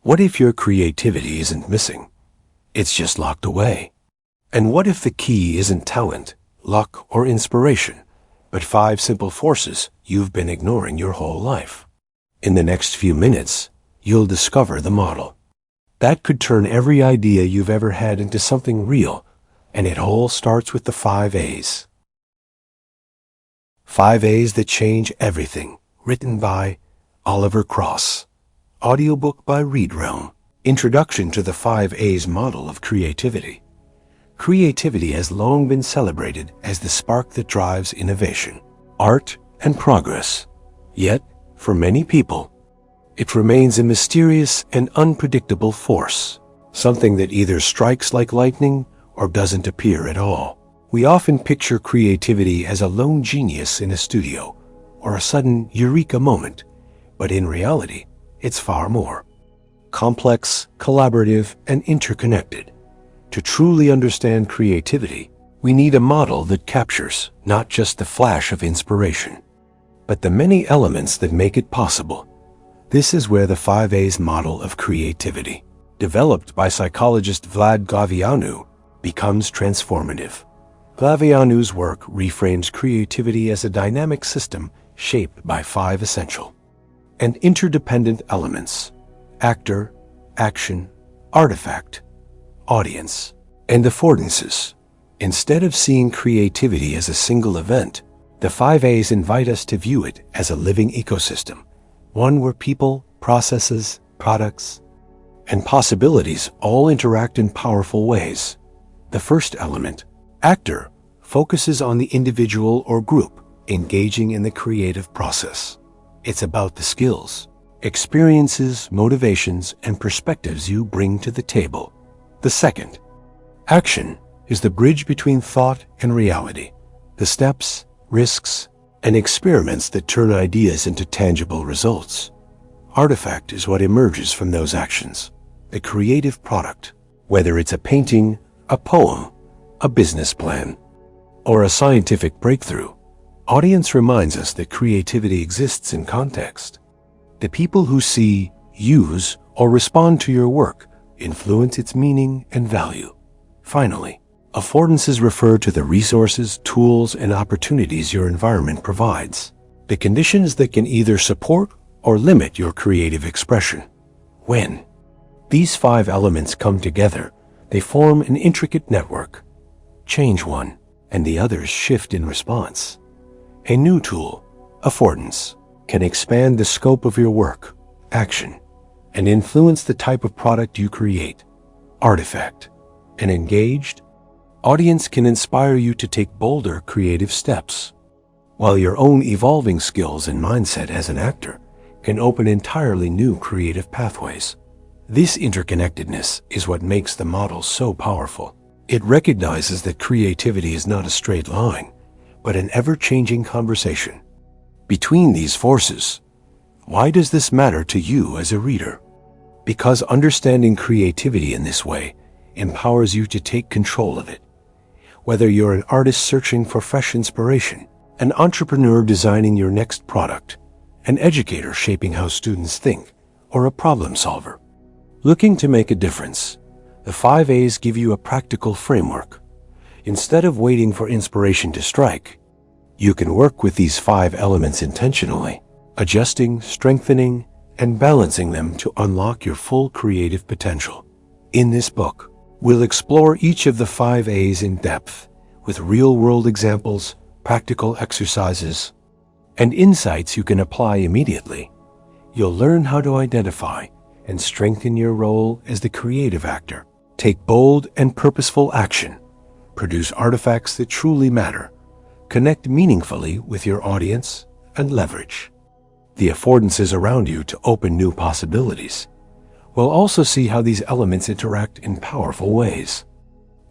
What if your creativity isn't missing? It's just locked away. And what if the key isn't talent, luck, or inspiration, but 5 simple forces you've been ignoring your whole life? In the next few minutes, you'll discover the model that could turn every idea you've ever had into something real, and it all starts with the 5 A's. 5 A's that change everything, written by Oliver Cross. Audiobook by ReadRealm. Introduction to the 5 A's model of creativity. Creativity has long been celebrated as the spark that drives innovation, art, and progress. Yet, for many people, it remains a mysterious and unpredictable force, something that either strikes like lightning or doesn't appear at all. We often picture creativity as a lone genius in a studio or a sudden eureka moment, but in reality, it's far more complex, collaborative, and interconnected. To truly understand creativity, we need a model that captures not just the flash of inspiration, but the many elements that make it possible. This is where the 5 A's model of creativity, developed by psychologist Vlad Glăveanu, becomes transformative. Glăveanu's work reframes creativity as a dynamic system shaped by 5 essential and interdependent elements: actor, action, artifact, audience, and affordances. Instead of seeing creativity as a single event, the 5 A's invite us to view it as a living ecosystem, one where people, processes, products, and possibilities all interact in powerful ways. The first element, actor, focuses on the individual or group engaging in the creative process. It's about the skills, experiences, motivations, and perspectives you bring to the table. The second, action, is the bridge between thought and reality, the steps, risks, and experiments that turn ideas into tangible results. Artifact is what emerges from those actions, a creative product, whether it's a painting, a poem, a business plan, or a scientific breakthrough. Audience reminds us that creativity exists in context. The people who see, use, or respond to your work influence its meaning and value. Finally, affordances refer to the resources, tools, and opportunities your environment provides, the conditions that can either support or limit your creative expression. When these 5 elements come together, they form an intricate network. Change one, and the others shift in response. A new tool, affordance, can expand the scope of your work, action, and influence the type of product you create. Artifact, an engaged audience can inspire you to take bolder creative steps, while your own evolving skills and mindset as an actor can open entirely new creative pathways. This interconnectedness is what makes the model so powerful. It recognizes that creativity is not a straight line, but an ever-changing conversation between these forces. Why does this matter to you as a reader? Because understanding creativity in this way empowers you to take control of it. Whether you're an artist searching for fresh inspiration, an entrepreneur designing your next product, an educator shaping how students think, or a problem solver looking to make a difference, the 5 A's give you a practical framework. Instead of waiting for inspiration to strike, you can work with these 5 elements intentionally, adjusting, strengthening, and balancing them to unlock your full creative potential. In this book, we'll explore each of the 5 A's in depth, with real-world examples, practical exercises, and insights you can apply immediately. You'll learn how to identify and strengthen your role as the creative actor, take bold and purposeful action, produce artifacts that truly matter, connect meaningfully with your audience, and leverage the affordances around you to open new possibilities. We'll also see how these elements interact in powerful ways,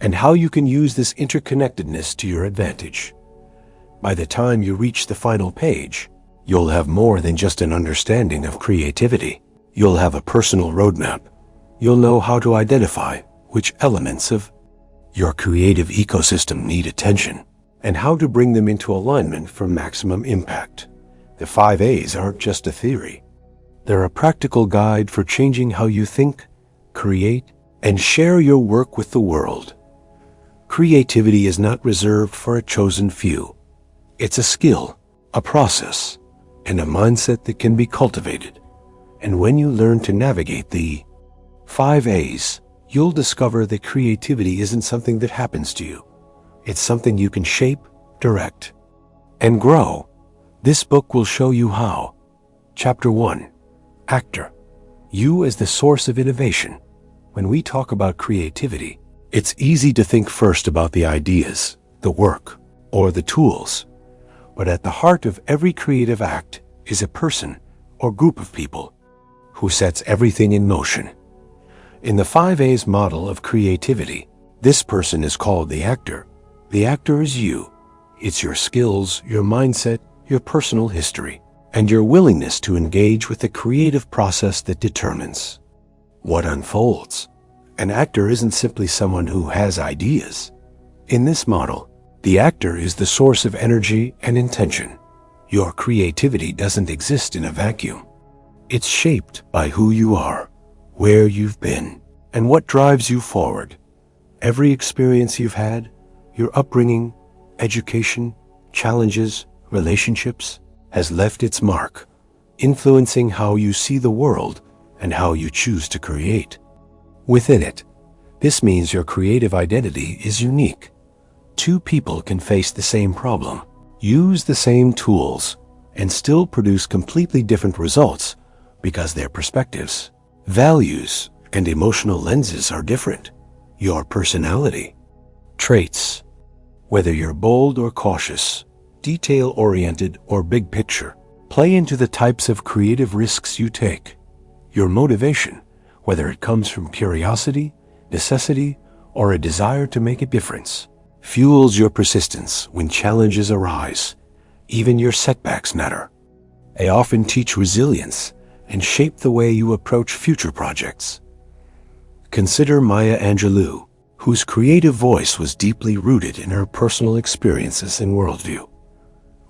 and how you can use this interconnectedness to your advantage. By the time you reach the final page, you'll have more than just an understanding of creativity. You'll have a personal roadmap. You'll know how to identify which elements of your creative ecosystem need attention, and how to bring them into alignment for maximum impact. The 5 A's aren't just a theory. They're a practical guide for changing how you think, create, and share your work with the world. Creativity is not reserved for a chosen few. It's a skill, a process, and a mindset that can be cultivated. And when you learn to navigate the 5 A's, you'll discover that creativity isn't something that happens to you. It's something you can shape, direct, and grow. This book will show you how. Chapter 1. Actor. You as the source of innovation. When we talk about creativity, it's easy to think first about the ideas, the work, or the tools. But at the heart of every creative act is a person or group of people who sets everything in motion. In the 5 A's model of creativity, this person is called the actor. The actor is you. It's your skills, your mindset, your personal history, and your willingness to engage with the creative process that determines what unfolds. An actor isn't simply someone who has ideas. In this model, the actor is the source of energy and intention. Your creativity doesn't exist in a vacuum. It's shaped by who you are, where you've been, and what drives you forward. Every experience you've had, your upbringing, education, challenges, relationships, has left its mark, influencing how you see the world and how you choose to create. Within it, this means your creative identity is unique. Two people can face the same problem, use the same tools, and still produce completely different results because their perspectives, values, and emotional lenses are different. Your personality, traits, whether you're bold or cautious, detail-oriented or big picture, play into the types of creative risks you take. Your motivation, whether it comes from curiosity, necessity, or a desire to make a difference, fuels your persistence when challenges arise. Even your setbacks matter. They often teach resilience and shape the way you approach future projects. Consider Maya Angelou, whose creative voice was deeply rooted in her personal experiences and worldview.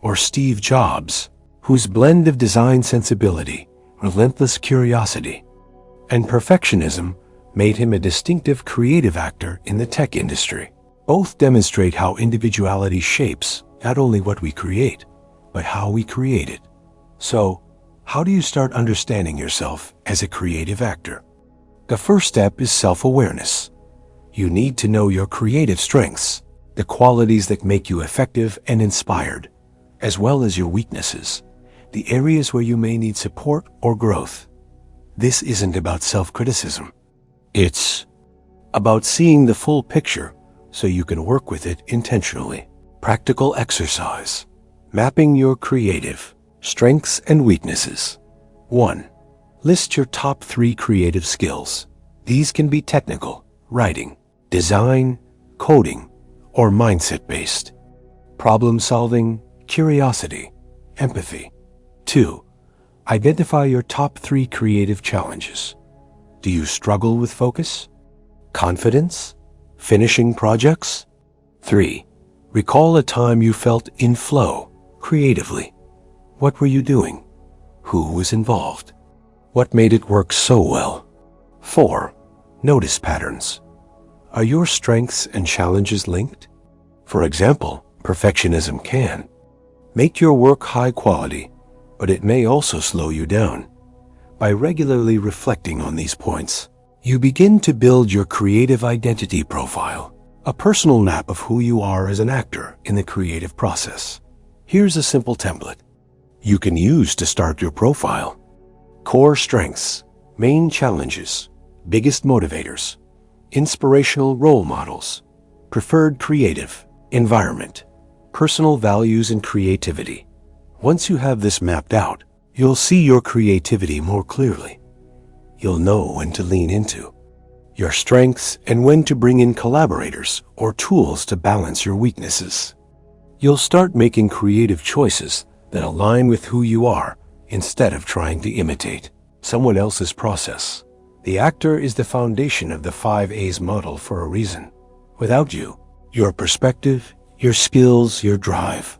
Or Steve Jobs, whose blend of design sensibility, relentless curiosity, and perfectionism made him a distinctive creative actor in the tech industry. Both demonstrate how individuality shapes not only what we create, but how we create it. So, how do you start understanding yourself as a creative actor? The first step is self-awareness. You need to know your creative strengths, the qualities that make you effective and inspired, as well as your weaknesses, the areas where you may need support or growth. This isn't about self-criticism. It's about seeing the full picture so you can work with it intentionally. Practical exercise. Mapping your creative strengths and weaknesses. 1. List your top 3 creative skills. These can be technical, writing, design, coding, or mindset-based. Problem-solving, curiosity, empathy. 2. Identify your top 3 creative challenges. Do you struggle with focus, confidence, finishing projects? 3. Recall a time you felt in flow, creatively. What were you doing? Who was involved? What made it work so well? 4. Notice patterns. Are your strengths and challenges linked? For example, perfectionism can make your work high quality, but it may also slow you down. By regularly reflecting on these points, you begin to build your creative identity profile, a personal map of who you are as an actor in the creative process. Here's a simple template you can use to start your profile. Core strengths, main challenges, biggest motivators, inspirational role models, preferred creative environment, personal values and creativity. Once you have this mapped out, you'll see your creativity more clearly. You'll know when to lean into your strengths and when to bring in collaborators or tools to balance your weaknesses. You'll start making creative choices that align with who you are instead of trying to imitate someone else's process. The actor is the foundation of the 5 A's model for a reason. Without you, your perspective, your skills, your drive,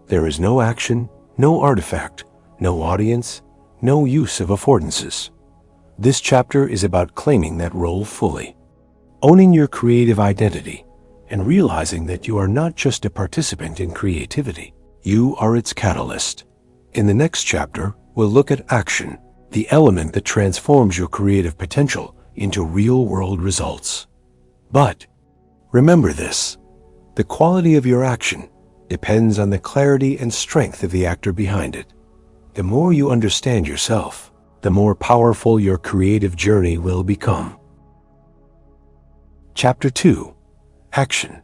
there is no action, no artifact, no audience, no use of affordances. This chapter is about claiming that role fully, owning your creative identity, and realizing that you are not just a participant in creativity, you are its catalyst. In the next chapter, we'll look at action, the element that transforms your creative potential into real-world results. But remember this: the quality of your action depends on the clarity and strength of the actor behind it. The more you understand yourself, the more powerful your creative journey will become. Chapter 2. Action.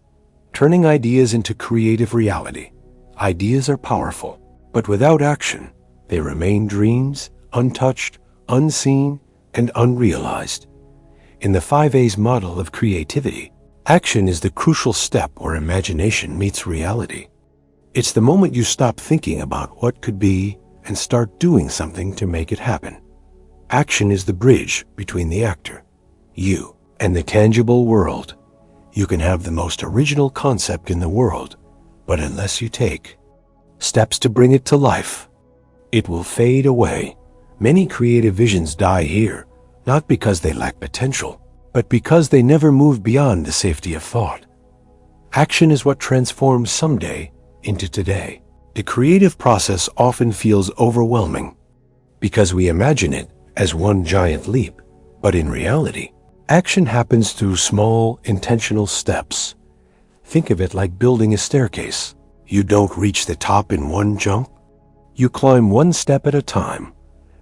Turning ideas into creative reality. Ideas are powerful, but without action, they remain dreams, untouched, unseen, and unrealized. In the 5 A's model of creativity, action is the crucial step where imagination meets reality. It's the moment you stop thinking about what could be and start doing something to make it happen. Action is the bridge between the actor, you, and the tangible world. You can have the most original concept in the world, but unless you take steps to bring it to life, it will fade away. Many creative visions die here, not because they lack potential, but because they never move beyond the safety of thought. Action is what transforms someday into today. The creative process often feels overwhelming because we imagine it as one giant leap, but in reality, action happens through small, intentional steps. Think of it like building a staircase. You don't reach the top in one jump. You climb one step at a time.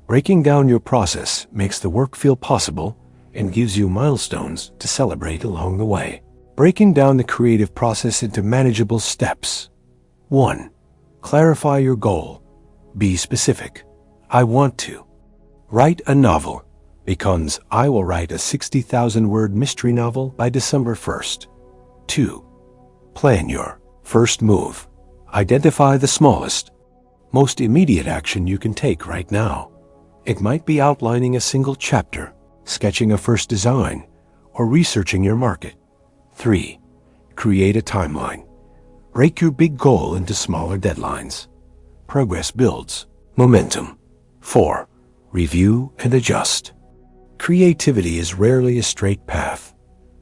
Breaking down your process makes the work feel possible and gives you milestones to celebrate along the way. Breaking down the creative process into manageable steps. 1. Clarify your goal. Be specific. I want to write a novel becomes I will write a 60,000-word mystery novel by December 1st. 2. Plan your first move. Identify the smallest, most immediate action you can take right now. It might be outlining a single chapter, sketching a first design, or researching your market. 3. Create a timeline. Break your big goal into smaller deadlines. Progress builds momentum. 4. Review and adjust. Creativity is rarely a straight path.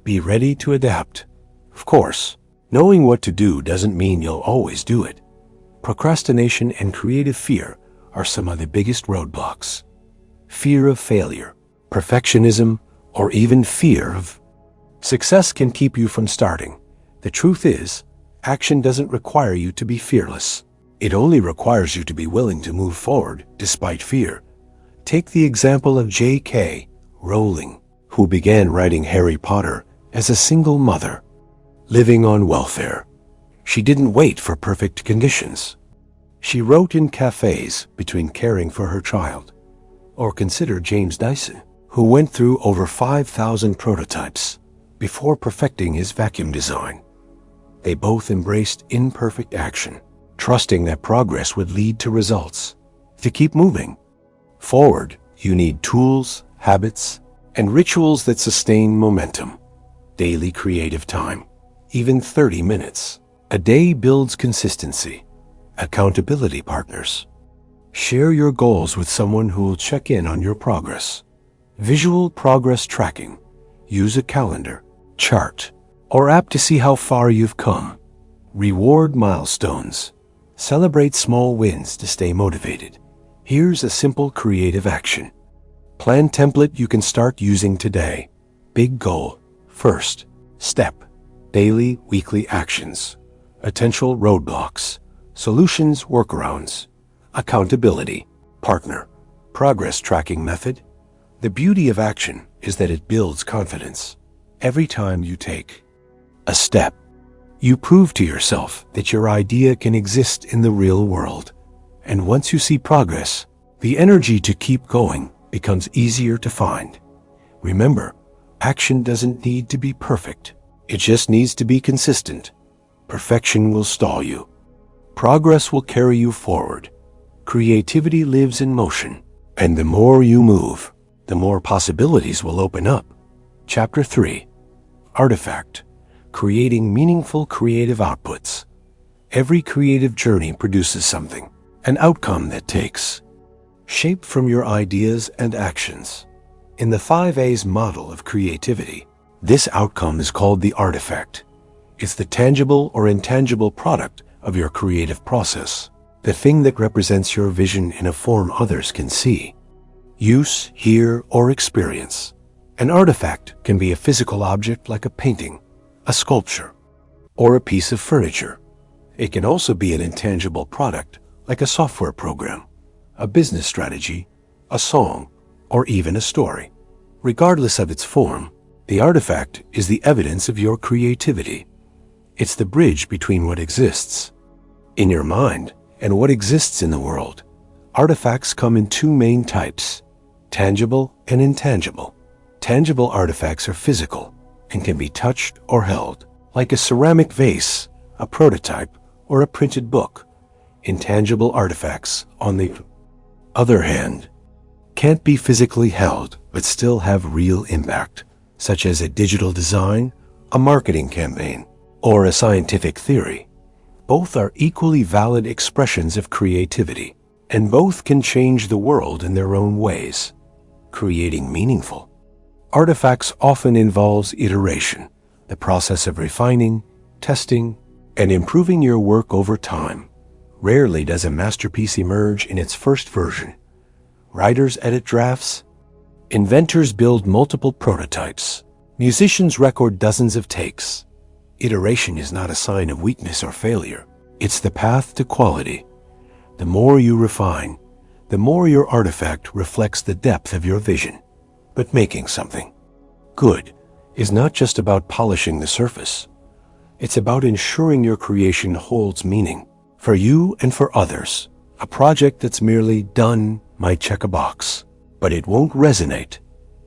Be ready to adapt. Of course, knowing what to do doesn't mean you'll always do it. Procrastination and creative fear are some of the biggest roadblocks. Fear of failure, perfectionism, or even fear of success can keep you from starting. The truth is, action doesn't require you to be fearless. It only requires you to be willing to move forward despite fear. Take the example of J.K. Rowling, who began writing Harry Potter as a single mother, living on welfare. She didn't wait for perfect conditions. She wrote in cafes between caring for her child. Or consider James Dyson, who went through over 5,000 prototypes before perfecting his vacuum design. They both embraced imperfect action, trusting that progress would lead to results. To keep moving forward, you need tools, habits, and rituals that sustain momentum. Daily creative time, even 30 minutes a day, builds consistency. Accountability partners. Share your goals with someone who will check in on your progress. Visual progress tracking. Use a calendar, chart, or app to see how far you've come. Reward milestones. Celebrate small wins to stay motivated. Here's a simple creative action. Plan template you can start using today. Big goal. First step. Daily, weekly actions. Potential roadblocks. Solutions, workarounds. Accountability. Partner. Progress tracking method. The beauty of action is that it builds confidence. Every time you take a step, you prove to yourself that your idea can exist in the real world. And once you see progress, the energy to keep going becomes easier to find. Remember, action doesn't need to be perfect. It just needs to be consistent. Perfection will stall you. Progress will carry you forward. Creativity lives in motion, and the more you move, the more possibilities will open up. Chapter 3. Artifact. Creating meaningful creative outputs. Every creative journey produces something, an outcome that takes shaped from your ideas and actions. In the 5A's model of creativity, this outcome is called the artifact. It's the tangible or intangible product of your creative process, the thing that represents your vision in a form others can see, use, hear, or experience. An artifact can be a physical object like a painting, a sculpture, or a piece of furniture. It can also be an intangible product like a software program, a business strategy, a song, or even a story. Regardless of its form, the artifact is the evidence of your creativity. It's the bridge between what exists in your mind and what exists in the world. Artifacts come in two main types, tangible and intangible. Tangible artifacts are physical and can be touched or held, like a ceramic vase, a prototype, or a printed book. Intangible artifacts, on the other hand, can't be physically held but still have real impact, such as a digital design, a marketing campaign, or a scientific theory. Both are equally valid expressions of creativity, and both can change the world in their own ways, creating meaningful. Artifacts often involves iteration, the process of refining, testing, and improving your work over time. Rarely does a masterpiece emerge in its first version. Writers edit drafts, inventors build multiple prototypes, musicians record dozens of takes. Iteration is not a sign of weakness or failure. It's the path to quality. The more you refine, the more your artifact reflects the depth of your vision. But making something good is not just about polishing the surface. It's about ensuring your creation holds meaning for you and for others. A project that's merely done might check a box, but it won't resonate.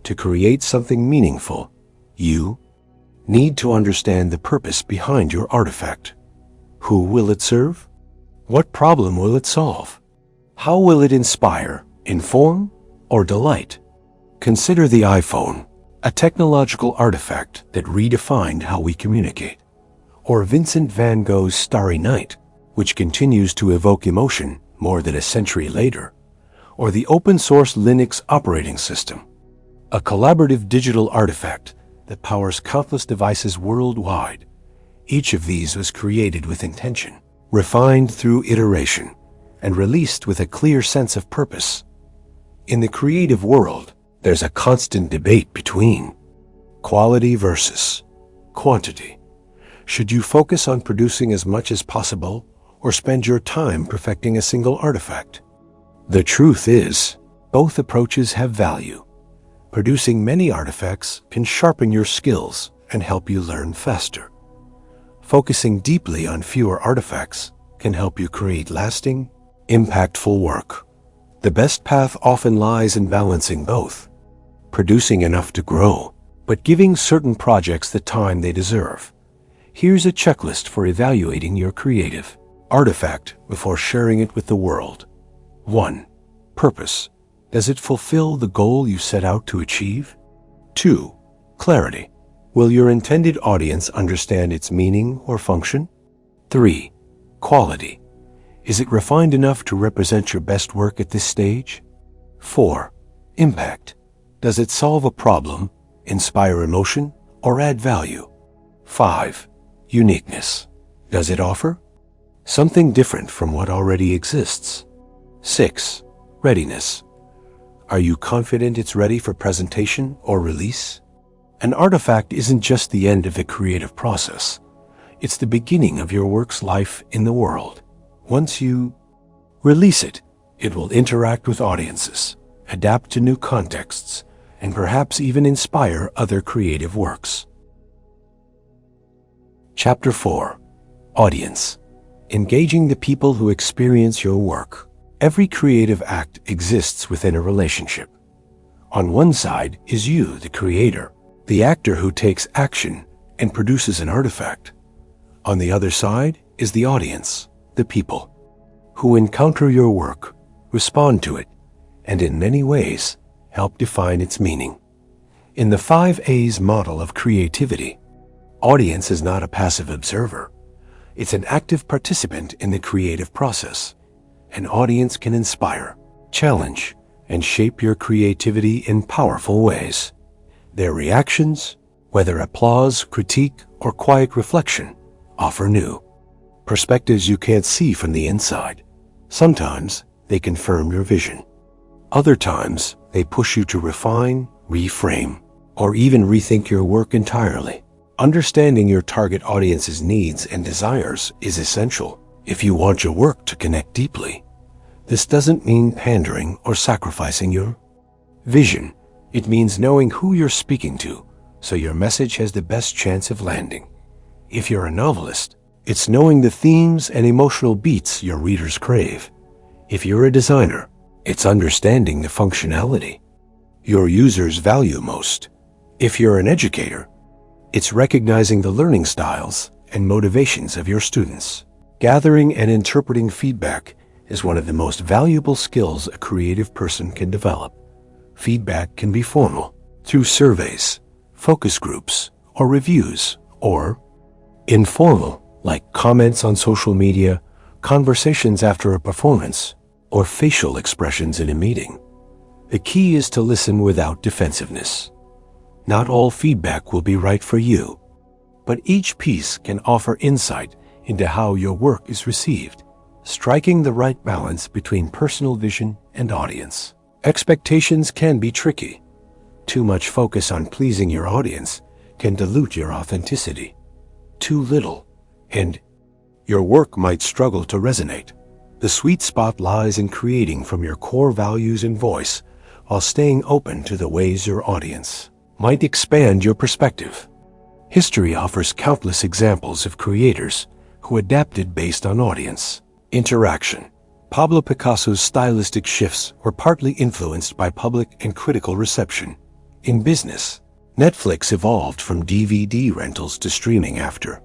To create something meaningful, you need to understand the purpose behind your artifact. Who will it serve? What problem will it solve? How will it inspire, inform, or delight? Consider the iPhone, a technological artifact that redefined how we communicate, or Vincent van Gogh's Starry Night, which continues to evoke emotion more than a century later, or the open-source Linux operating system, a collaborative digital artifact that powers countless devices worldwide. Each of these was created with intention, refined through iteration, and released with a clear sense of purpose. In the creative world, there's a constant debate between quality versus quantity. Should you focus on producing as much as possible or spend your time perfecting a single artifact? The truth is, both approaches have value. Producing many artifacts can sharpen your skills and help you learn faster. Focusing deeply on fewer artifacts can help you create lasting, impactful work. The best path often lies in balancing both, producing enough to grow, but giving certain projects the time they deserve. Here's a checklist for evaluating your creative artifact before sharing it with the world. 1. Purpose. Does it fulfill the goal you set out to achieve? 2. Clarity. Will your intended audience understand its meaning or function? 3. Quality. Is it refined enough to represent your best work at this stage? 4. Impact. Does it solve a problem, inspire emotion, or add value? 5. Uniqueness. Does it offer something different from what already exists? 6. Readiness. Are you confident it's ready for presentation or release? An artifact isn't just the end of the creative process. It's the beginning of your work's life in the world. Once you release it, it will interact with audiences, adapt to new contexts, and perhaps even inspire other creative works. Chapter 4. Audience. Engaging the people who experience your work. Every creative act exists within a relationship. On one side is you, the creator, the actor who takes action and produces an artifact. On the other side is the audience, the people, who encounter your work, respond to it, and in many ways help define its meaning. In the 5A's model of creativity, audience is not a passive observer. It's an active participant in the creative process. An audience can inspire, challenge, and shape your creativity in powerful ways. Their reactions, whether applause, critique, or quiet reflection, offer new perspectives you can't see from the inside. Sometimes they confirm your vision. Other times they push you to refine, reframe, or even rethink your work entirely. Understanding your target audience's needs and desires is essential if you want your work to connect deeply. This doesn't mean pandering or sacrificing your vision. It means knowing who you're speaking to, so your message has the best chance of landing. If you're a novelist, it's knowing the themes and emotional beats your readers crave. If you're a designer, it's understanding the functionality your users value most. If you're an educator, it's recognizing the learning styles and motivations of your students. Gathering and interpreting feedback is one of the most valuable skills a creative person can develop. Feedback can be formal, through surveys, focus groups, or reviews, or informal, like comments on social media, conversations after a performance, or facial expressions in a meeting. The key is to listen without defensiveness. Not all feedback will be right for you, but each piece can offer insight into how your work is received, striking the right balance between personal vision and audience. Expectations can be tricky. Too much focus on pleasing your audience can dilute your authenticity. Too little, and your work might struggle to resonate. The sweet spot lies in creating from your core values and voice while staying open to the ways your audience might expand your perspective. History offers countless examples of creators who adapted based on audience interaction. Pablo Picasso's stylistic shifts were partly influenced by public and critical reception. In business, Netflix evolved from DVD rentals to streaming after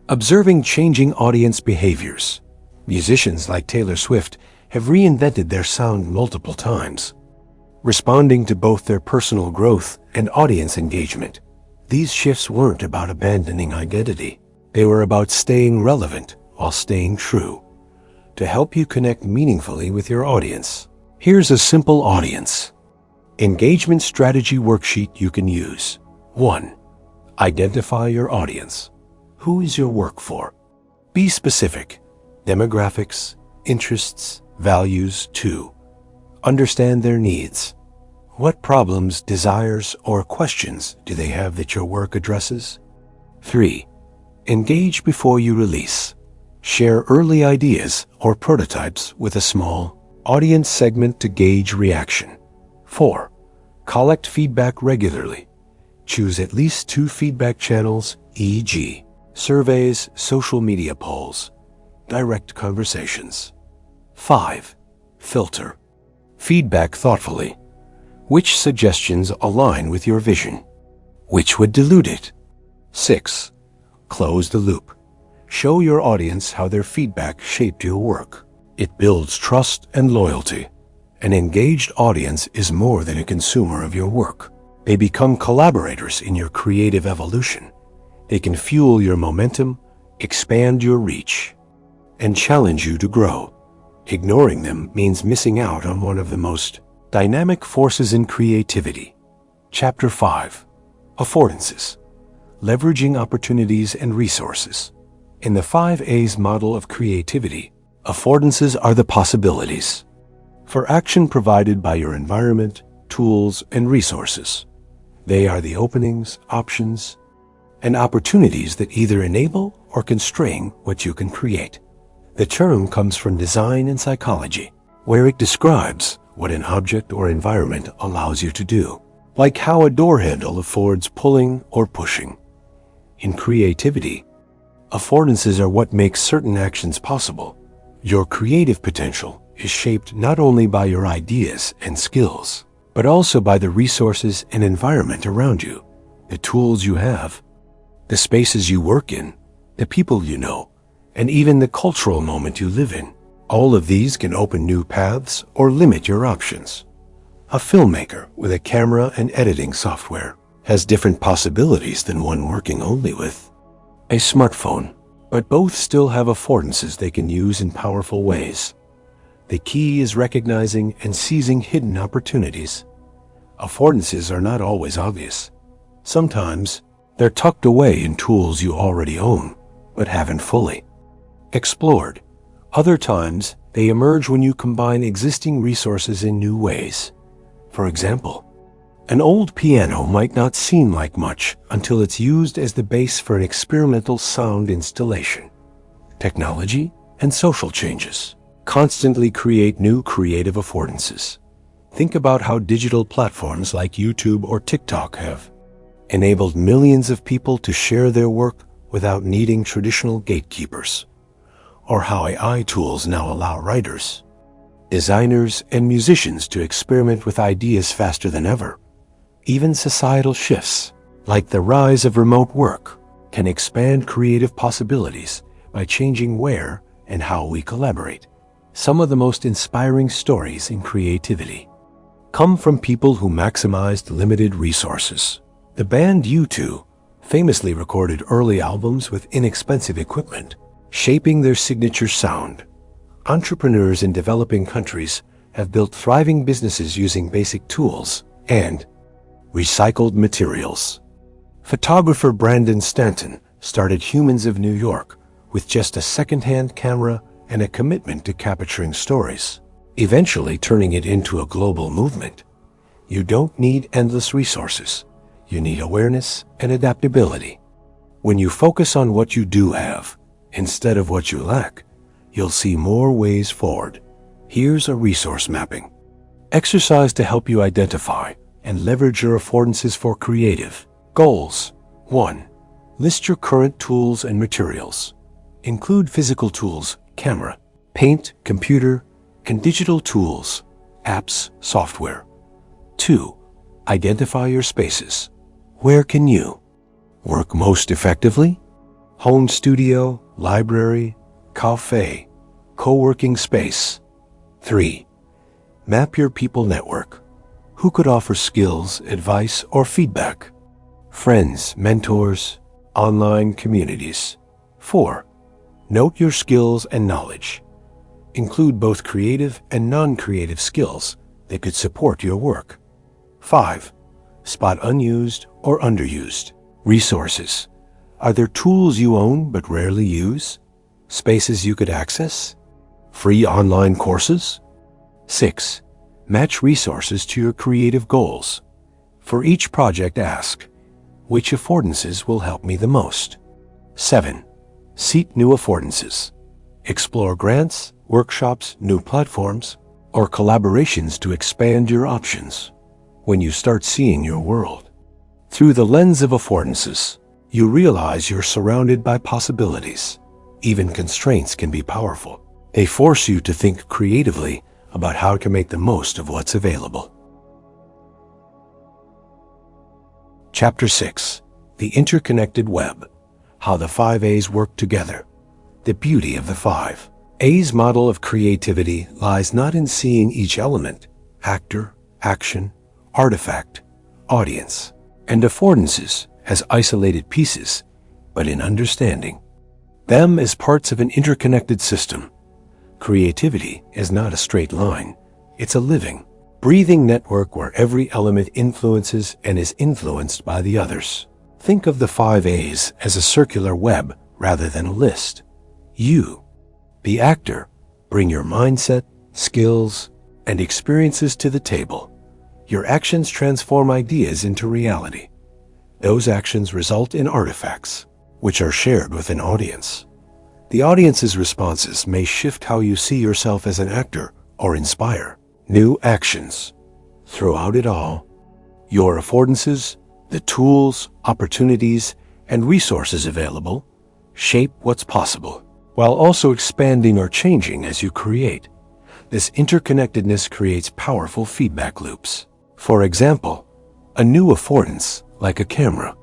observing changing audience behaviors. Musicians like Taylor Swift have reinvented their sound multiple times, responding to both their personal growth and audience engagement. These shifts weren't about abandoning identity. They were about staying relevant while staying true. To help you connect meaningfully with your audience, here's a simple audience engagement strategy worksheet you can use. 1. Identify your audience. Who is your work for? Be specific. Demographics, interests, values. 2. Understand their needs. What problems, desires, or questions do they have that your work addresses? 3. Engage before you release. Share early ideas or prototypes with a small audience segment to gauge reaction. 4. Collect feedback regularly. Choose at least 2 feedback channels, e.g., surveys, social media polls, direct conversations. 5. Filter feedback thoughtfully. Which suggestions align with your vision? Which would dilute it? 6. Close the loop. Show your audience how their feedback shaped your work. It builds trust and loyalty. An engaged audience is more than a consumer of your work. They become collaborators in your creative evolution. They can fuel your momentum, expand your reach, and challenge you to grow. Ignoring them means missing out on one of the most dynamic forces in creativity. Chapter 5. Affordances. Leveraging opportunities and resources. In the 5 A's model of creativity, affordances are the possibilities for action provided by your environment, tools, and resources. They are the openings, options, and opportunities that either enable or constrain what you can create. The term comes from design and psychology, where it describes what an object or environment allows you to do, like how a door handle affords pulling or pushing. In creativity, affordances are what makes certain actions possible. Your creative potential is shaped not only by your ideas and skills, but also by the resources and environment around you, the tools you have, the spaces you work in, the people you know, and even the cultural moment you live in. All of these can open new paths or limit your options. A filmmaker with a camera and editing software has different possibilities than one working only with a smartphone, but both still have affordances they can use in powerful ways. The key is recognizing and seizing hidden opportunities. Affordances are not always obvious. Sometimes they're tucked away in tools you already own, but haven't fully explored. Other times, they emerge when you combine existing resources in new ways. For example, an old piano might not seem like much until it's used as the base for an experimental sound installation. Technology and social changes constantly create new creative affordances. Think about how digital platforms like YouTube or TikTok have enabled millions of people to share their work without needing traditional gatekeepers, or how AI tools now allow writers, designers, and musicians to experiment with ideas faster than ever. Even societal shifts, like the rise of remote work, can expand creative possibilities by changing where and how we collaborate. Some of the most inspiring stories in creativity come from people who maximized limited resources. The band U2 famously recorded early albums with inexpensive equipment, shaping their signature sound. Entrepreneurs in developing countries have built thriving businesses using basic tools and recycled materials. Photographer Brandon Stanton started Humans of New York with just a second-hand camera and a commitment to capturing stories, eventually turning it into a global movement. You don't need endless resources. You need awareness and adaptability. When you focus on what you do have, instead of what you lack, you'll see more ways forward. Here's a resource mapping exercise to help you identify and leverage your affordances for creative goals. 1. List your current tools and materials. Include physical tools, camera, paint, computer, and digital tools, apps, software. 2. Identify your spaces. Where can you work most effectively? Home studio, library, cafe, co-working space. 3. Map your people network. Who could offer skills, advice, or feedback? Friends, mentors, online communities. 4. Note your skills and knowledge. Include both creative and non-creative skills that could support your work. 5. Spot unused or underused resources. Are there tools you own but rarely use? Spaces you could access? Free online courses? 6. Match resources to your creative goals. For each project, ask, which affordances will help me the most? 7. Seek new affordances. Explore grants, workshops, new platforms, or collaborations to expand your options. When you start seeing your world through the lens of affordances, you realize you're surrounded by possibilities. Even constraints can be powerful. They force you to think creatively about how to make the most of what's available. Chapter 6. The Interconnected Web. How the 5 A's work together. The beauty of the 5 A's model of creativity lies not in seeing each element, actor, action, artifact, audience, and affordances as isolated pieces, but in understanding them as parts of an interconnected system. Creativity is not a straight line. It's a living, breathing network where every element influences and is influenced by the others. Think of the 5 A's as a circular web rather than a list. You, the actor, bring your mindset, skills, and experiences to the table. Your actions transform ideas into reality. Those actions result in artifacts, which are shared with an audience. The audience's responses may shift how you see yourself as an actor or inspire new actions. Throughout it all, your affordances, the tools, opportunities, and resources available shape what's possible, while also expanding or changing as you create. This interconnectedness creates powerful feedback loops. For example, a new affordance, like a camera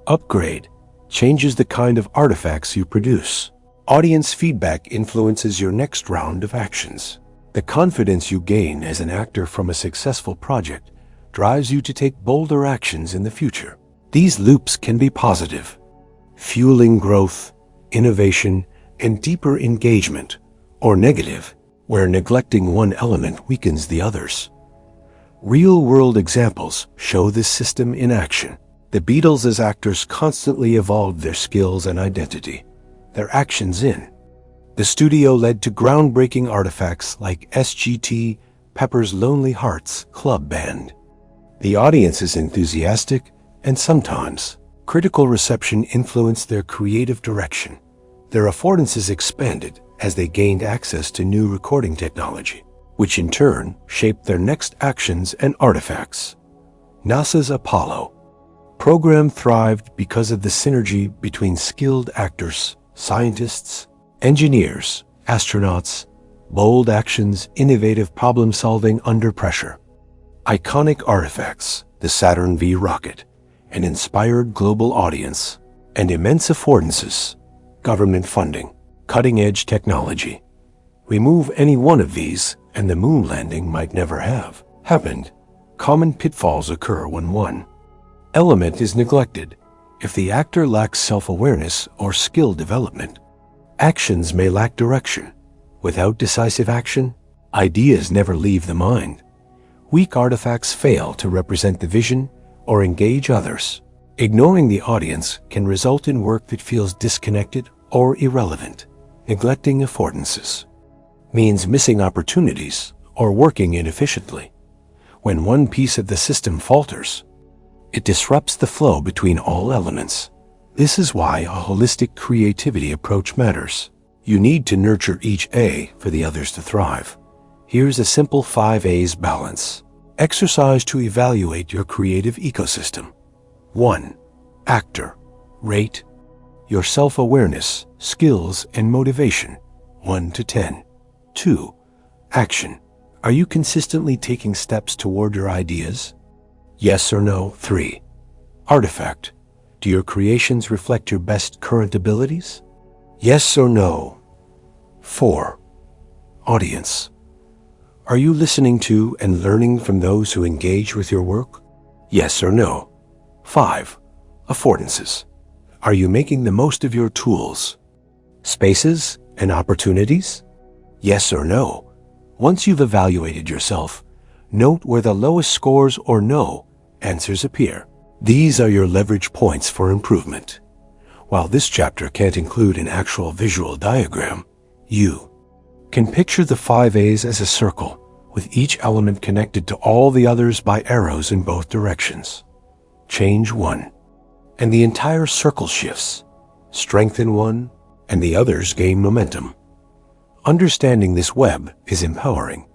upgrade, changes the kind of artifacts you produce. Audience feedback influences your next round of actions. The confidence you gain as an actor from a successful project drives you to take bolder actions in the future. These loops can be positive, fueling growth, innovation, and deeper engagement, or negative, where neglecting one element weakens the others. Real-world examples show this system in action. The Beatles as actors constantly evolved their skills and identity, their actions in. The studio led to groundbreaking artifacts like SGT, Pepper's Lonely Hearts Club Band. The audience is enthusiastic, and sometimes critical reception influenced their creative direction. Their affordances expanded as they gained access to new recording technology, which in turn shaped their next actions and artifacts. NASA's Apollo program thrived because of the synergy between skilled actors, scientists, engineers, astronauts, bold actions, innovative problem-solving under pressure. Iconic artifacts, the Saturn V rocket, an inspired global audience, and immense affordances, government funding, cutting-edge technology. Remove any one of these, and the moon landing might never have happened. Common pitfalls occur when one element is neglected. If the actor lacks self-awareness or skill development, actions may lack direction. Without decisive action, ideas never leave the mind. Weak artifacts fail to represent the vision or engage others. Ignoring the audience can result in work that feels disconnected or irrelevant. Neglecting affordances means missing opportunities or working inefficiently. When one piece of the system falters, it disrupts the flow between all elements. This is why a holistic creativity approach matters. You need to nurture each A for the others to thrive. Here's a simple 5 A's balance. Exercise to evaluate your creative ecosystem. 1. Actor. Rate your self-awareness, skills, and motivation, 1 to 10. 2. Action. Are you consistently taking steps toward your ideas? Yes or no? 3. Artifact. Do your creations reflect your best current abilities? Yes or no? 4. Audience. Are you listening to and learning from those who engage with your work? Yes or no? 5. Affordances. Are you making the most of your tools, spaces, and opportunities? Yes or no? Once you've evaluated yourself, note where the lowest scores or no answers appear. These are your leverage points for improvement. While this chapter can't include an actual visual diagram, you can picture the 5 A's as a circle, with each element connected to all the others by arrows in both directions. Change one, and the entire circle shifts. Strengthen one, and the others gain momentum. Understanding this web is empowering.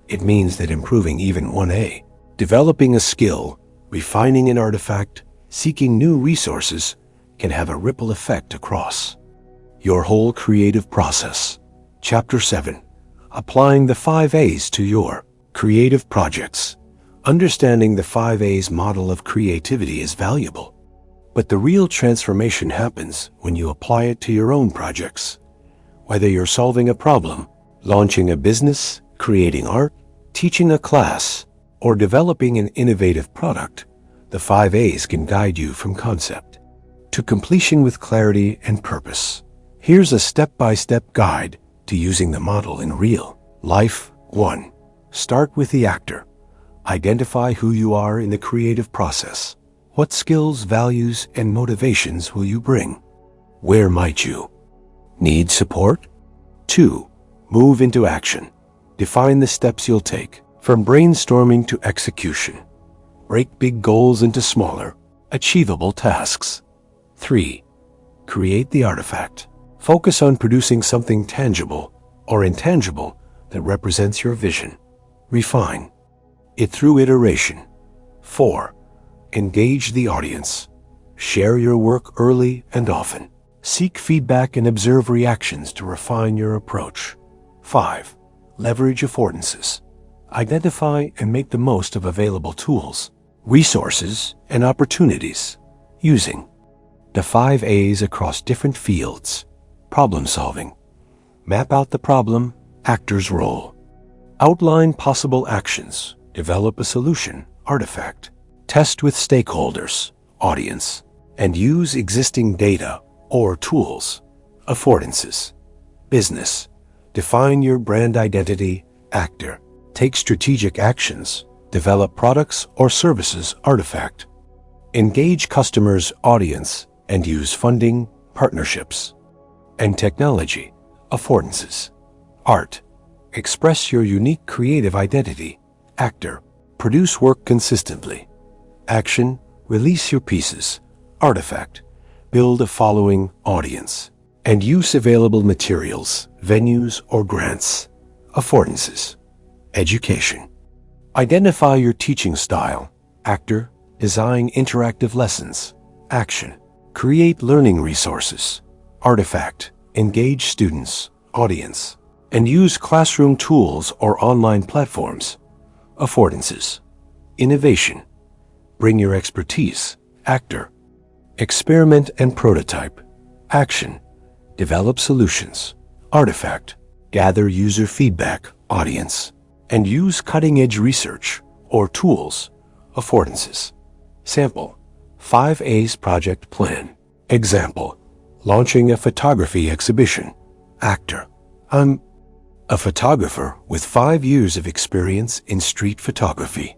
It means that improving even 1A, developing a skill, refining an artifact, seeking new resources, can have a ripple effect across your whole creative process. Chapter 7. Applying the 5 A's to your creative projects. Understanding the 5 A's model of creativity is valuable, but the real transformation happens when you apply it to your own projects. Whether you're solving a problem, launching a business, creating art, teaching a class, or developing an innovative product, the 5 A's can guide you from concept to completion with clarity and purpose. Here's a step-by-step guide to using the model in real life. 1. Start with the actor. Identify who you are in the creative process. What skills, values, and motivations will you bring? Where might you need support? 2. Move into action. Define the steps you'll take, from brainstorming to execution. Break big goals into smaller, achievable tasks. 3. Create the artifact. Focus on producing something tangible or intangible that represents your vision. Refine it through iteration. 4. Engage the audience. Share your work early and often. Seek feedback and observe reactions to refine your approach. 5. Leverage affordances. Identify and make the most of available tools, resources, and opportunities. Using the 5 A's across different fields. Problem solving. Map out the problem, actor's role. Outline possible actions. Develop a solution, artifact. Test with stakeholders, audience. And use existing data or tools, affordances. Business. Define your brand identity. Actor. Take strategic actions. Develop products or services. Artifact. Engage customers, audience, and use funding, partnerships. And technology. Affordances. Art. Express your unique creative identity. Actor. Produce work consistently. Action. Release your pieces. Artifact. Build a following, audience. And use available materials, venues, or grants. Affordances. Education. Identify your teaching style. Actor. Design interactive lessons. Action. Create learning resources. Artifact. Engage students, audience, and use classroom tools or online platforms. Affordances. Innovation. Bring your expertise. Actor. Experiment and prototype. Action. Develop solutions. Artifact. Gather user feedback. Audience. And use cutting-edge research or tools. Affordances. Sample. 5A's project plan. Example. Launching a photography exhibition. Actor. I'm a photographer with 5 years of experience in street photography.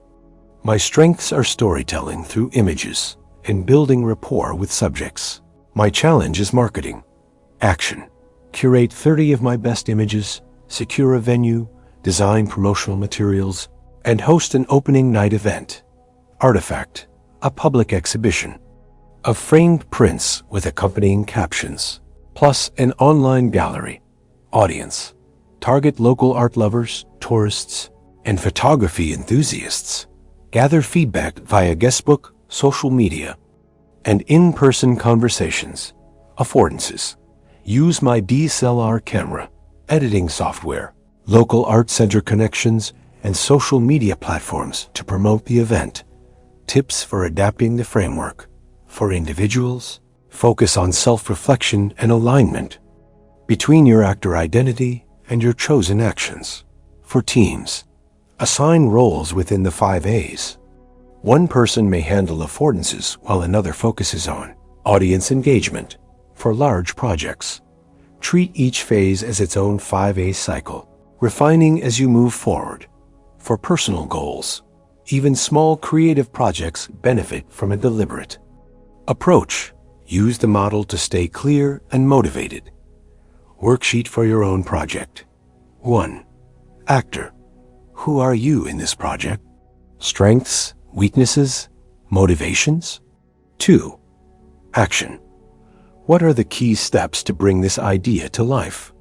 My strengths are storytelling through images and building rapport with subjects. My challenge is marketing. Action. Curate 30 of my best images, secure a venue, design promotional materials, and host an opening night event. Artifact. A public exhibition of framed prints with accompanying captions, plus an online gallery. Audience. Target local art lovers, tourists, and photography enthusiasts. Gather feedback via guestbook, social media, and in-person conversations. Affordances. Use my DSLR camera, editing software, local art center connections, and social media platforms to promote the event. Tips for adapting the framework. For individuals, focus on self-reflection and alignment between your actor identity and your chosen actions. For teams, assign roles within the 5A's. One person may handle affordances while another focuses on audience engagement. For large projects, treat each phase as its own 5A cycle, refining as you move forward. For personal goals, even small creative projects benefit from a deliberate approach. Use the model to stay clear and motivated. Worksheet for your own project. 1. Actor. Who are you in this project? Strengths, weaknesses, motivations? 2. Action. What are the key steps to bring this idea to life?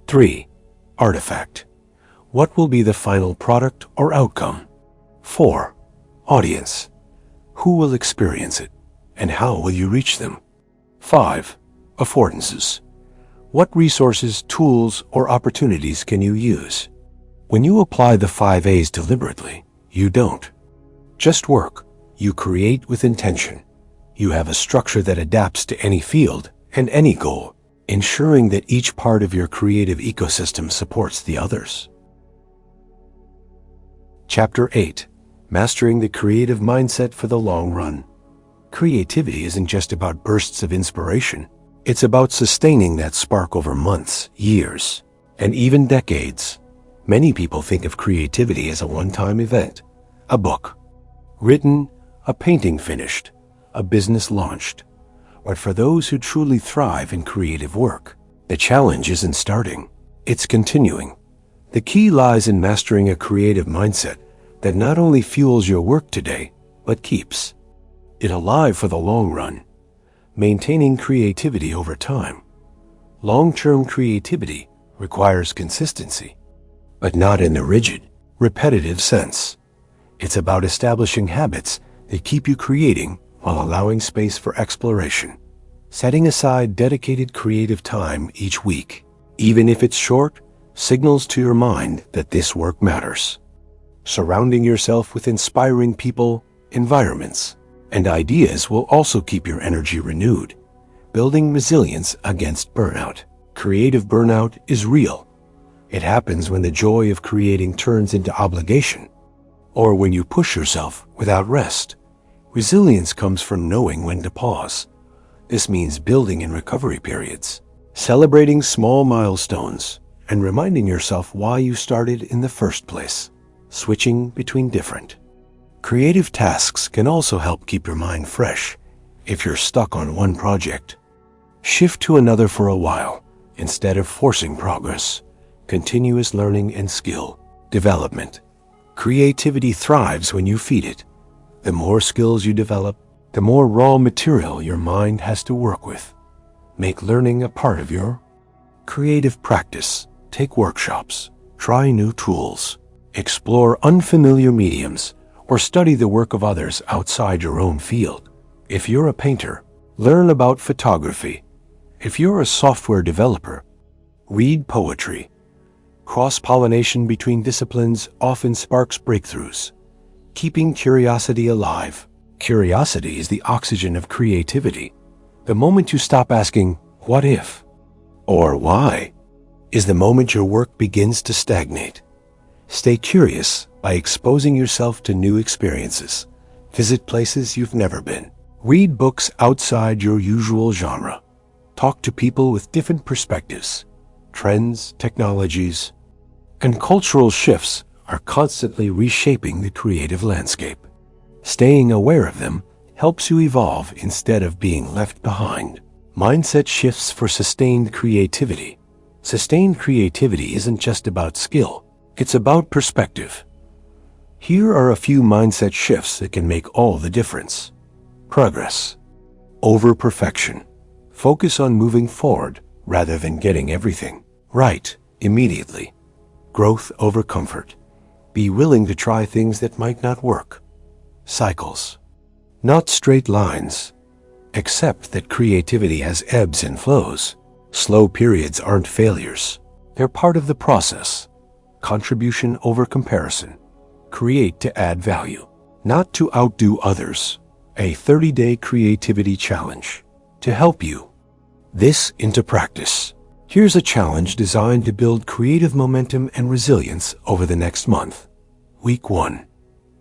3. Artifact. What will be the final product or outcome? 4. Audience. Who will experience it, and how will you reach them? 5. Affordances. What resources, tools, or opportunities can you use? When you apply the 5A's deliberately, you don't just work. You create with intention. You have a structure that adapts to any field and any goal, ensuring that each part of your creative ecosystem supports the others. Chapter 8. Mastering the creative mindset for the long run. Creativity isn't just about bursts of inspiration. It's about sustaining that spark over months, years, and even decades. Many people think of creativity as a one-time event. A book written, a painting finished, a business launched. But for those who truly thrive in creative work, the challenge isn't starting, it's continuing. The key lies in mastering a creative mindset that not only fuels your work today, but keeps it alive for the long run. Maintaining creativity over time. Long-term creativity requires consistency, but not in the rigid, repetitive sense. It's about establishing habits that keep you creating while allowing space for exploration. Setting aside dedicated creative time each week, even if it's short, signals to your mind that this work matters. Surrounding yourself with inspiring people, environments, and ideas will also keep your energy renewed, building resilience against burnout. Creative burnout is real. It happens when the joy of creating turns into obligation, or when you push yourself without rest. Resilience comes from knowing when to pause. This means building in recovery periods, celebrating small milestones, and reminding yourself why you started in the first place, switching between different creative tasks can also help keep your mind fresh. If you're stuck on one project, shift to another for a while instead of forcing progress. Continuous learning and skill development. Creativity thrives when you feed it. The more skills you develop, the more raw material your mind has to work with. Make learning a part of your creative practice. Take workshops, try new tools, explore unfamiliar mediums, or study the work of others outside your own field. If you're a painter, learn about photography. If you're a software developer, read poetry. Cross-pollination between disciplines often sparks breakthroughs. Keeping curiosity alive. Curiosity is the oxygen of creativity. The moment you stop asking, "What if?" or "Why?" is the moment your work begins to stagnate. Stay curious by exposing yourself to new experiences. Visit places you've never been. Read books outside your usual genre. Talk to people with different perspectives. Trends, technologies, and cultural shifts are constantly reshaping the creative landscape. Staying aware of them helps you evolve instead of being left behind. Mindset shifts for sustained creativity. Sustained creativity isn't just about skill, it's about perspective. Here are a few mindset shifts that can make all the difference. Progress over perfection. Focus on moving forward rather than getting everything right immediately. Growth over comfort. Be willing to try things that might not work. Cycles, not straight lines. Accept that creativity has ebbs and flows. Slow periods aren't failures. They're part of the process. Contribution over comparison. Create to add value, not to outdo others. A 30-day creativity challenge to help you this into practice. Here's a challenge designed to build creative momentum and resilience over the next month. Week 1.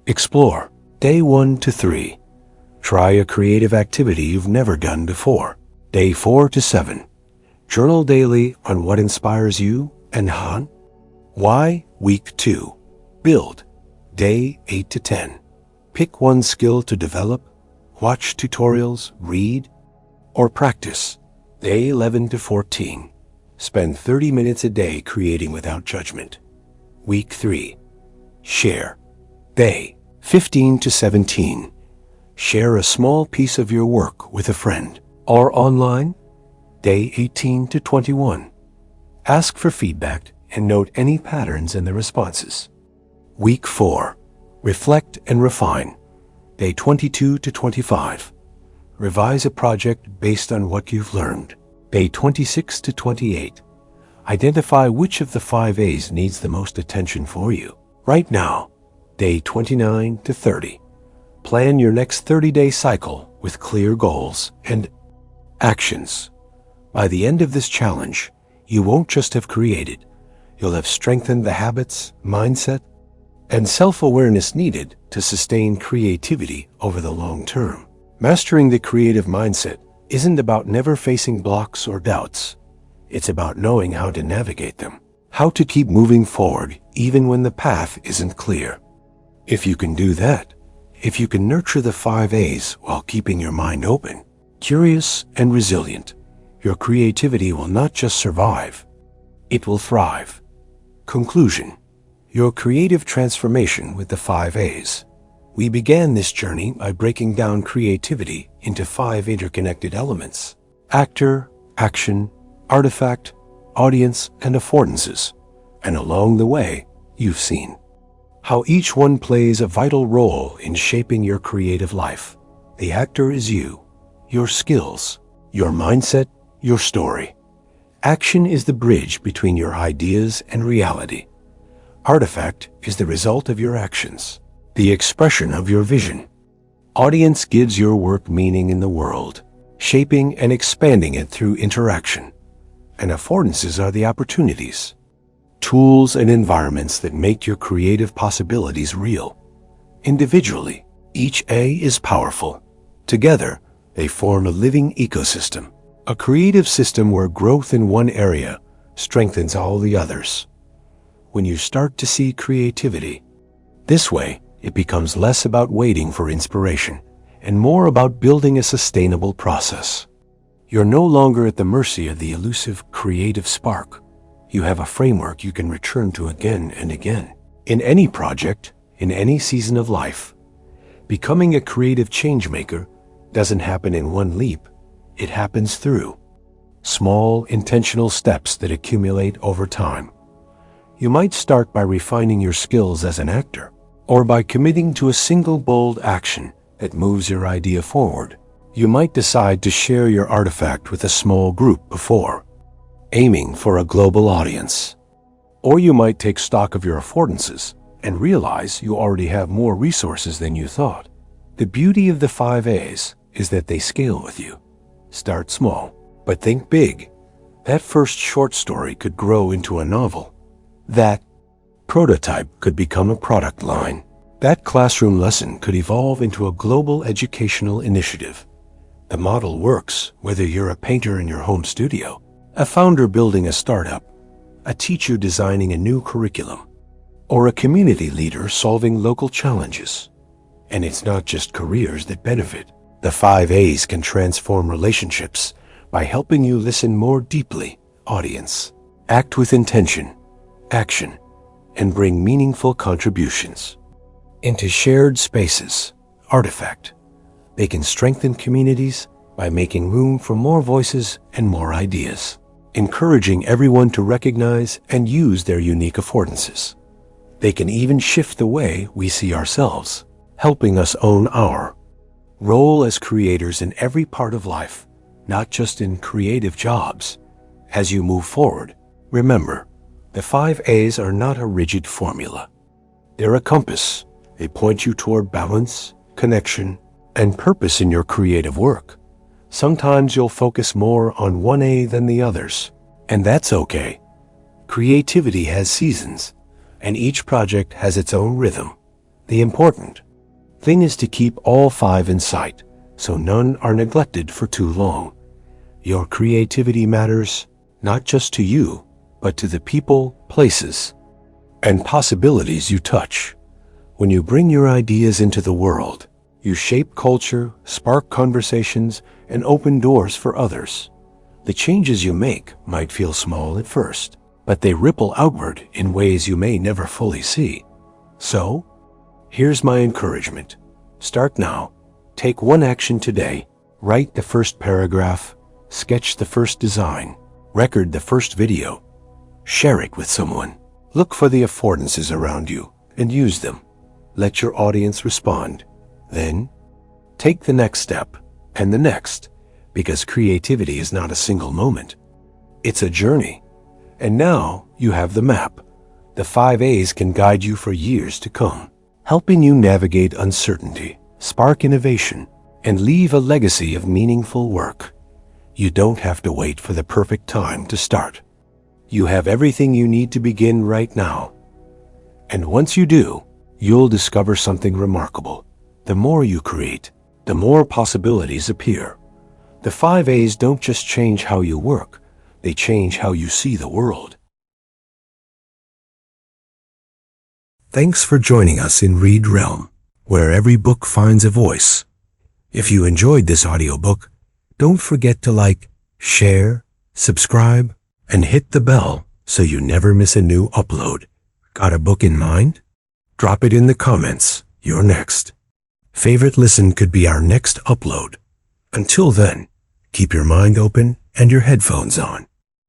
Explore. Day 1 to 3. Try a creative activity you've never done before. Day 4 to 7. Journal daily on what inspires you and how. Why? Week 2. Build. Day 8 to 10. Pick one skill to develop. Watch tutorials, read, or practice. Day 11 to 14. Spend 30 minutes a day creating without judgment. Week 3. Share. Day 15 to 17. Share a small piece of your work with a friend or online. Day 18 to 21. Ask for feedback and note any patterns in the responses. Week 4. Reflect and refine. Day 22 to 25. Revise a project based on what you've learned. Day 26 to 28. Identify which of the 5 A's needs the most attention for you right now. Day 29 to 30. Plan your next 30-day cycle with clear goals and actions. By the end of this challenge, you won't just have created, you'll have strengthened the habits, mindset, and self-awareness needed to sustain creativity over the long term. Mastering the creative mindset isn't about never facing blocks or doubts. It's about knowing how to navigate them, how to keep moving forward even when the path isn't clear. If you can do that, if you can nurture the 5 A's while keeping your mind open, curious, and resilient, your creativity will not just survive, it will thrive. Conclusion. Your creative transformation with the 5 A's. We began this journey by breaking down creativity into 5 interconnected elements: actor, action, artifact, audience, and affordances. And along the way, you've seen how each one plays a vital role in shaping your creative life. The actor is you, your skills, your mindset, your story. Action is the bridge between your ideas and reality. Artifact is the result of your actions, the expression of your vision. Audience gives your work meaning in the world, shaping and expanding it through interaction. And affordances are the opportunities, tools and environments that make your creative possibilities real. Individually, each A is powerful. Together, they form a living ecosystem, a creative system where growth in one area strengthens all the others. When you start to see creativity this way, it becomes less about waiting for inspiration and more about building a sustainable process. You're no longer at the mercy of the elusive creative spark. You have a framework you can return to again and again. In any project, in any season of life, becoming a creative changemaker doesn't happen in one leap. It happens through small, intentional steps that accumulate over time. You might start by refining your skills as an actor, or by committing to a single bold action that moves your idea forward. You might decide to share your artifact with a small group before aiming for a global audience. Or you might take stock of your affordances and realize you already have more resources than you thought. The beauty of the 5 A's is that they scale with you. Start small, but think big. That first short story could grow into a novel. That prototype could become a product line. That classroom lesson could evolve into a global educational initiative. The model works whether you're a painter in your home studio, a founder building a startup, a teacher designing a new curriculum, or a community leader solving local challenges. And it's not just careers that benefit. The 5 A's can transform relationships by helping you listen more deeply, audience, act with intention, action, and bring meaningful contributions into shared spaces, artifact. They can strengthen communities by making room for more voices and more ideas, encouraging everyone to recognize and use their unique affordances. They can even shift the way we see ourselves, helping us own our role as creators in every part of life, not just in creative jobs. As you move forward, remember, the 5 A's are not a rigid formula. They're a compass. They point you toward balance, connection, and purpose in your creative work. Sometimes you'll focus more on one A than the others, and that's okay. Creativity has seasons, and each project has its own rhythm. The important thing is to keep all 5 in sight, so none are neglected for too long. Your creativity matters not just to you, but to the people, places, and possibilities you touch. When you bring your ideas into the world, you shape culture, spark conversations, and open doors for others. The changes you make might feel small at first, but they ripple outward in ways you may never fully see. So, here's my encouragement. Start now. Take one action today. Write the first paragraph, sketch the first design, record the first video. Share it with someone. Look for the affordances around you and use them. Let your audience respond. Then, take the next step and the next, because creativity is not a single moment. It's a journey. And now you have the map. The 5 A's can guide you for years to come, helping you navigate uncertainty, spark innovation, and leave a legacy of meaningful work. You don't have to wait for the perfect time to start. You have everything you need to begin right now. And once you do, you'll discover something remarkable. The more you create, the more possibilities appear. The 5 A's don't just change how you work, they change how you see the world. Thanks for joining us in Read Realm, where every book finds a voice. If you enjoyed this audiobook, don't forget to like, share, subscribe, and hit the bell so you never miss a new upload. Got a book in mind? Drop it in the comments. You're next. Favorite listen could be our next upload. Until then, keep your mind open and your headphones on.